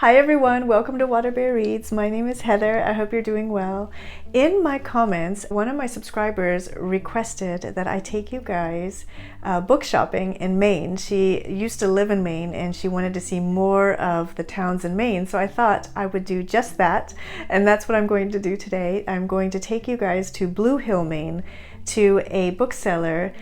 Hi everyone, welcome to WaterBearReads. My name is Heather. I hope you're doing well. In my comments, one of my subscribers requested that I take you guys book shopping in Maine. She used to live in Maine and she wanted to see more of the towns in Maine, so I thought I would do just that, and that's what I'm going to do today. I'm going to take you guys to Blue Hill, Maine, to a bookseller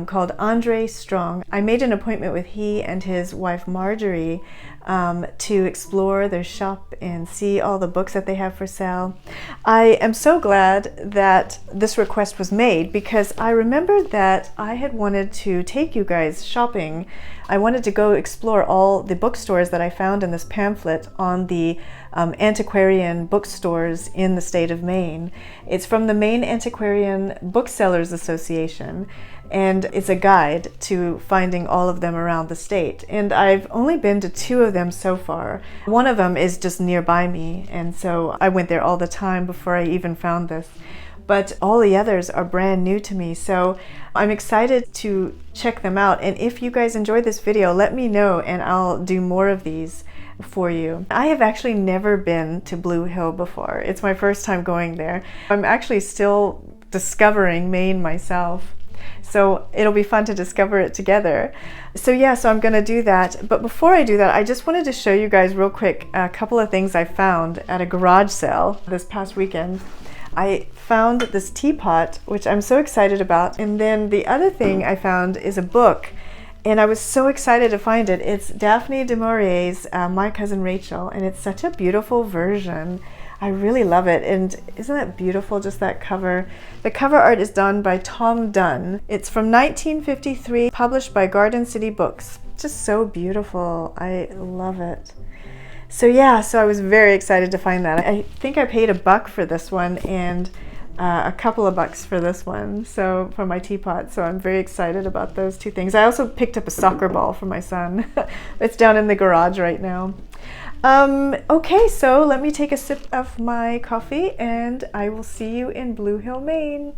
called Andre Strong. I made an appointment with he and his wife Marjorie to explore their shop and see all the books that they have for sale. I am so glad that this request was made because I remembered that I had wanted to take you guys shopping. I wanted to go explore all the bookstores that I found in this pamphlet on the antiquarian bookstores in the state of Maine. It's from the Maine Antiquarian Booksellers Association, and it's a guide to finding all of them around the state. And I've only been to 2 of them so far. One of them is just nearby me, and so I went there all the time before I even found this. But all the others are brand new to me, so I'm excited to check them out. And if you guys enjoyed this video, let me know and I'll do more of these for you. I have actually never been to Blue Hill before. It's my first time going there. I'm actually still discovering Maine myself, so it'll be fun to discover it together. So I'm gonna do that. But before I do that, I just wanted to show you guys real quick a couple of things I found at a garage sale this past weekend. I found this teapot, which I'm so excited about, and then the other thing I found is a book, and I was so excited to find it. It's Daphne du Maurier's My Cousin Rachel, and it's such a beautiful version. I really love it, and isn't that beautiful, just that cover? The cover art is done by Tom Dunn. It's from 1953, published by Garden City Books. Just so beautiful. I love it. So I was very excited to find that. I think I paid $1 for this one and a couple of bucks for this one, so for my teapot. So I'm very excited about those 2 things. I also picked up a soccer ball for my son. It's down in the garage right now. Okay, so let me take a sip of my coffee and I will see you in Blue Hill, Maine.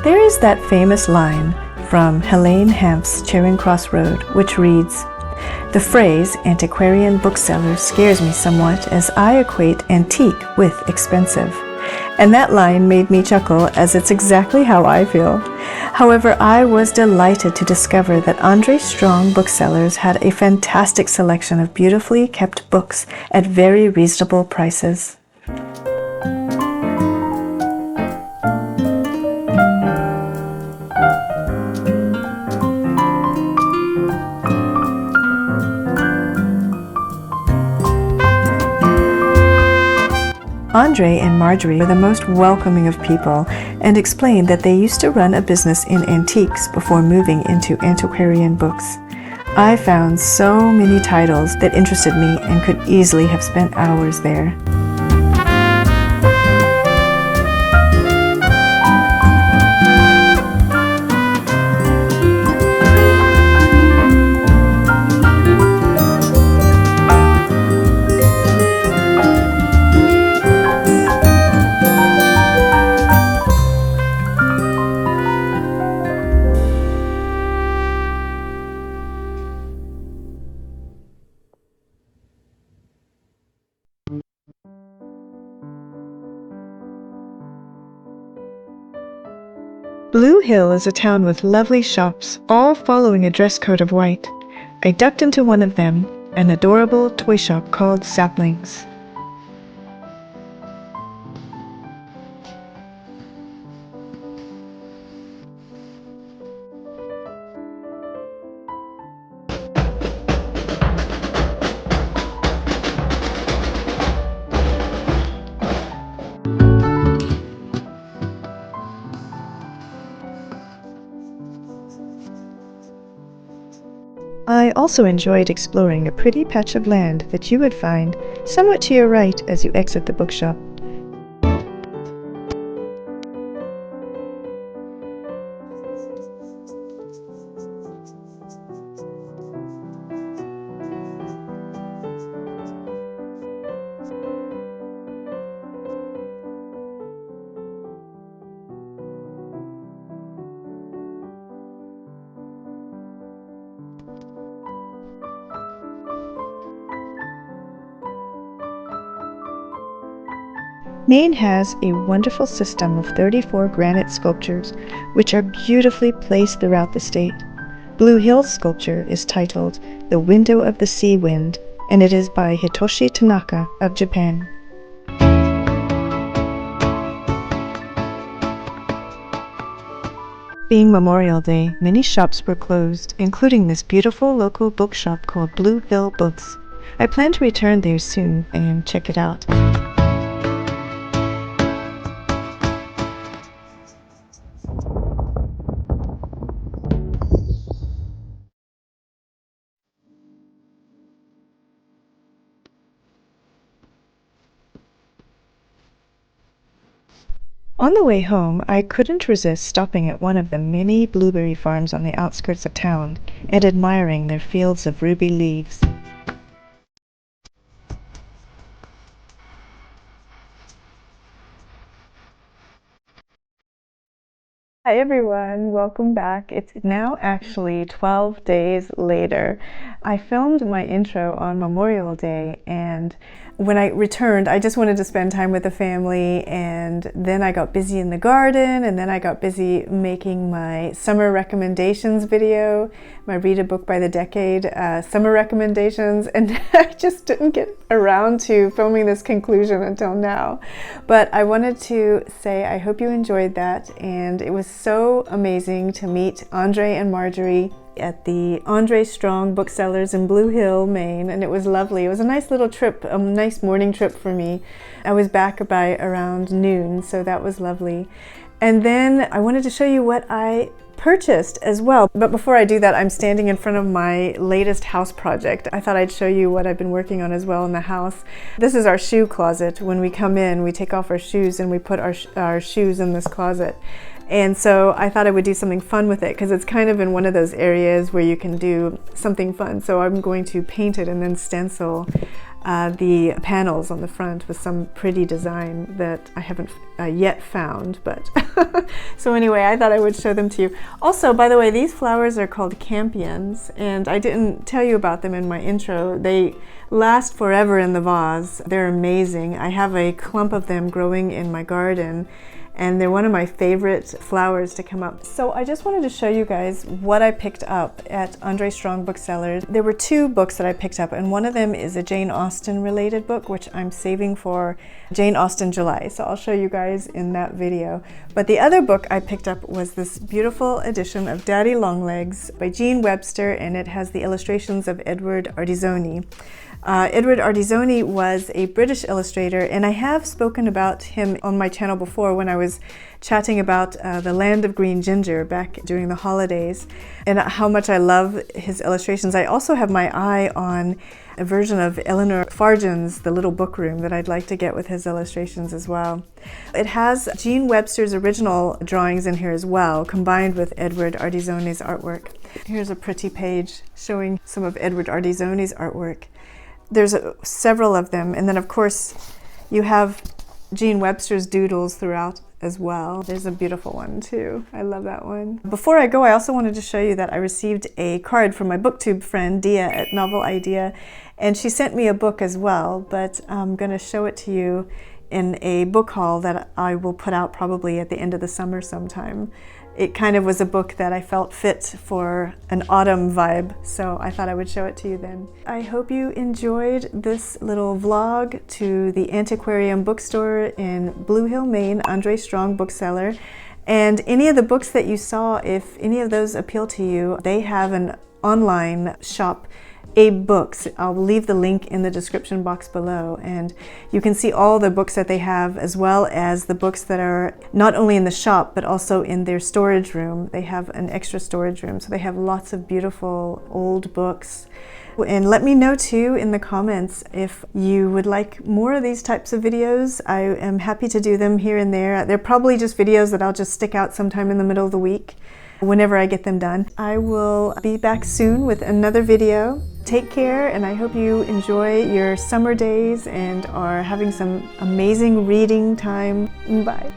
There is that famous line from Helene Hamp's Charing Cross Road, which reads, "The phrase antiquarian bookseller scares me somewhat as I equate antique with expensive." And that line made me chuckle, as it's exactly how I feel. However, I was delighted to discover that Andre Strong Booksellers had a fantastic selection of beautifully kept books at very reasonable prices. Andre and Marjorie were the most welcoming of people and explained that they used to run a business in antiques before moving into antiquarian books. I found so many titles that interested me and could easily have spent hours there. Blue Hill is a town with lovely shops, all following a dress code of white. I ducked into one of them, an adorable toy shop called Saplings. I also enjoyed exploring a pretty patch of land that you would find somewhat to your right as you exit the bookshop. Maine has a wonderful system of 34 granite sculptures, which are beautifully placed throughout the state. Blue Hill's sculpture is titled The Window of the Sea Wind, and it is by Hitoshi Tanaka of Japan. Being Memorial Day, many shops were closed, including this beautiful local bookshop called Blue Hill Books. I plan to return there soon and check it out. On the way home, I couldn't resist stopping at one of the many blueberry farms on the outskirts of town and admiring their fields of ruby leaves. Hi everyone, welcome back. It's now actually 12 days later. I filmed my intro on Memorial Day, and when I returned, I just wanted to spend time with the family, and then I got busy in the garden, and then I got busy making my summer recommendations video, my Read a Book by the Decade summer recommendations, and I just didn't get around to filming this conclusion until now. But I wanted to say I hope you enjoyed that, and it was so amazing to meet Andre and Marjorie at the Andre Strong Booksellers in Blue Hill, Maine, and it was lovely. It was a nice little trip, a nice morning trip for me. I was back by around noon, so that was lovely. And then I wanted to show you what I purchased as well. But before I do that, I'm standing in front of my latest house project. I thought I'd show you what I've been working on as well in the house. This is our shoe closet. When we come in, we take off our shoes and we put our shoes in this closet. And so I thought I would do something fun with it because it's kind of in one of those areas where you can do something fun. So I'm going to paint it and then stencil the panels on the front with some pretty design that I haven't yet found, but so anyway, I thought I would show them to you. Also, by the way, these flowers are called campions, and I didn't tell you about them in my intro. They last forever in the vase. They're amazing. I have a clump of them growing in my garden, and they're one of my favorite flowers to come up. So I just wanted to show you guys what I picked up at Andre Strong Bookseller. There were two books that I picked up, and one of them is a Jane Austen related book, which I'm saving for Jane Austen July. So I'll show you guys in that video. But the other book I picked up was this beautiful edition of Daddy Longlegs by Jean Webster, and it has the illustrations of Edward Ardizoni. Edward Ardizoni was a British illustrator, and I have spoken about him on my channel before when I was chatting about The Land of Green Ginger back during the holidays, and how much I love his illustrations. I also have my eye on a version of Eleanor Fargen's The Little Book Room that I'd like to get with his illustrations as well. It has Jean Webster's original drawings in here as well, combined with Edward Ardizoni's artwork. Here's a pretty page showing some of Edward Ardizoni's artwork. There's several of them, and then of course you have Jean Webster's doodles throughout as well. There's a beautiful one too. I love that one. Before I go, I also wanted to show you that I received a card from my booktube friend Dia at Novel Idea, and she sent me a book as well, but I'm going to show it to you in a book haul that I will put out probably at the end of the summer sometime. It kind of was a book that I felt fit for an autumn vibe, so I thought I would show it to you then. I hope you enjoyed this little vlog to the Antiquarium bookstore in Blue Hill, Maine, Andre Strong Bookseller. And any of the books that you saw, if any of those appeal to you, they have an online shop Books. I'll leave the link in the description box below, and you can see all the books that they have, as well as the books that are not only in the shop but also in their storage room. They have an extra storage room, so they have lots of beautiful old books. And let me know too in the comments if you would like more of these types of videos. I am happy to do them here and there. They're probably just videos that I'll just stick out sometime in the middle of the week whenever I get them done. I will be back soon with another video. Take care, and I hope you enjoy your summer days and are having some amazing reading time. Bye.